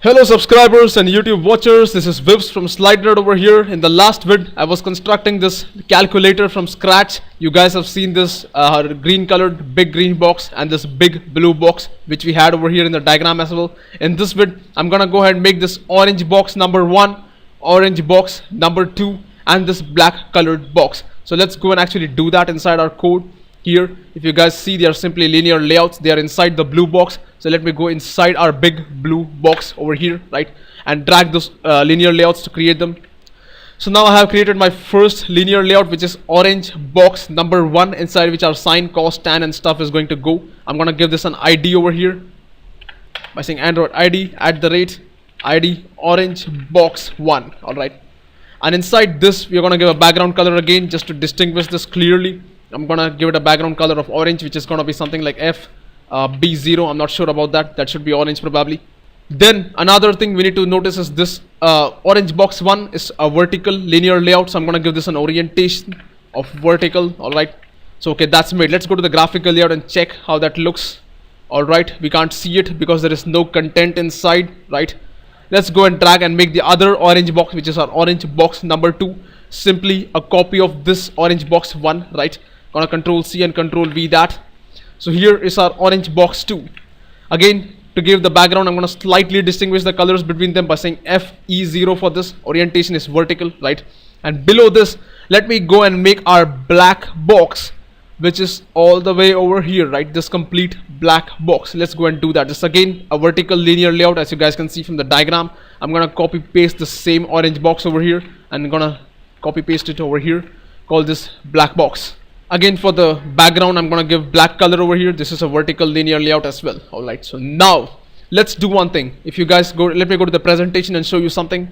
Hello subscribers and YouTube watchers, this is Vibs from SlideNerd over here. In the last vid, I was constructing this calculator from scratch. You guys have seen this green colored big green box and this big blue box which we had over here in the diagram as well. In this vid, I'm gonna go ahead and make this orange box number 1, orange box number 2 and this black colored box. So let's go and actually do that inside our code. Here, if you guys see, they are simply linear layouts. They are inside the blue box. So let me go inside our big blue box over here, right, and drag those linear layouts to create them. So now I have created my first linear layout, which is orange box number 1, inside which our sine, cos, tan and stuff is going to go. I'm going to give this an ID over here by saying Android ID @ID orange box 1. All right, and inside this we are going to give a background color again just to distinguish this clearly. I'm gonna give it a background color of orange, which is gonna be something like FB0. I'm not sure about that. That should be orange probably. Then another thing we need to notice is this orange box 1 is a vertical linear layout. So I'm gonna give this an orientation of vertical. All right. So okay, that's made. Let's go to the graphical layout and check how that looks. All right. We can't see it because there is no content inside. Right. Let's go and drag and make the other orange box, which is our orange box number 2, simply a copy of this orange box 1. Right. Gonna Control C and Control V that. So here is our orange box 2. Again, to give the background, I'm gonna slightly distinguish the colors between them by saying FE0 for this. Orientation is vertical, right? And below this, let me go and make our black box, which is all the way over here, right? This complete black box. Let's go and do that. This again a vertical linear layout, as you guys can see from the diagram. I'm gonna copy paste the same orange box over here and I'm gonna copy paste it over here. Call this black box. Again, for the background, I'm gonna give black color over here. This is a vertical linear layout as well. All right, so now let's do one thing. If you guys go, let me go to the presentation and show you something.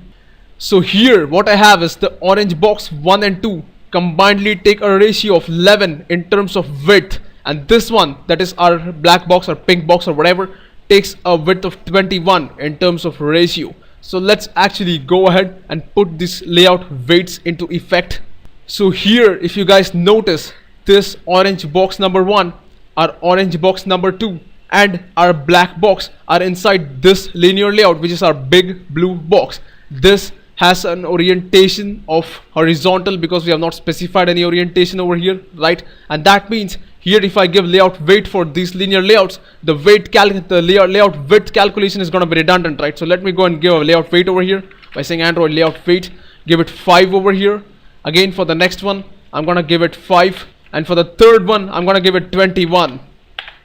So here what I have is the orange box 1 and 2 combinedly take a ratio of 11 in terms of width, and this one, that is our black box or pink box or whatever, takes a width of 21 in terms of ratio. So let's actually go ahead and put this layout weights into effect. So here, if you guys notice, this orange box number 1, our orange box number 2 and our black box are inside this linear layout, which is our big blue box. This has an orientation of horizontal because we have not specified any orientation over here, right? And that means here, if I give layout weight for these linear layouts, the layout width calculation is going to be redundant, right? So let me go and give a layout weight over here by saying Android layout weight, give it 5 over here. Again, for the next one, I'm going to give it 5. And for the third one, I'm going to give it 21,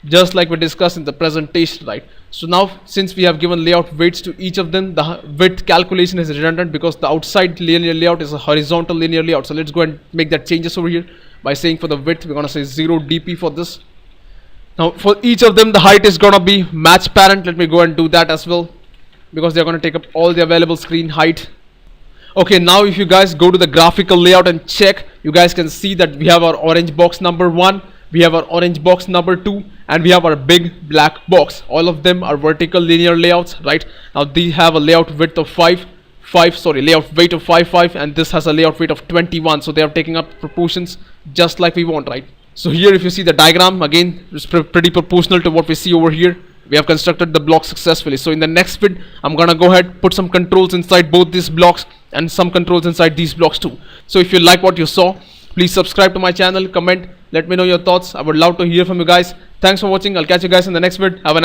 just like we discussed in the presentation, right? So now, since we have given layout weights to each of them, the width calculation is redundant because the outside linear layout is a horizontal linear layout. So let's go and make that changes over here by saying for the width, we're going to say 0 dp for this. Now, for each of them, the height is going to be match parent. Let me go and do that as well because they're going to take up all the available screen height. Okay, now if you guys go to the graphical layout and check, you guys can see that we have our orange box number 1, we have our orange box number 2, and we have our big black box. All of them are vertical linear layouts, right? Now they have a layout width of layout weight of 5, and this has a layout weight of 21. So they are taking up proportions just like we want, right? So here, if you see the diagram, again, it's pretty proportional to what we see over here. We have constructed the block successfully. So in the next vid, I'm gonna go ahead, put some controls inside both these blocks and some controls inside these blocks too. So if you like what you saw, please subscribe to my channel, comment, let me know your thoughts. I would love to hear from you guys. Thanks for watching. I'll catch you guys in the next vid. Have a nice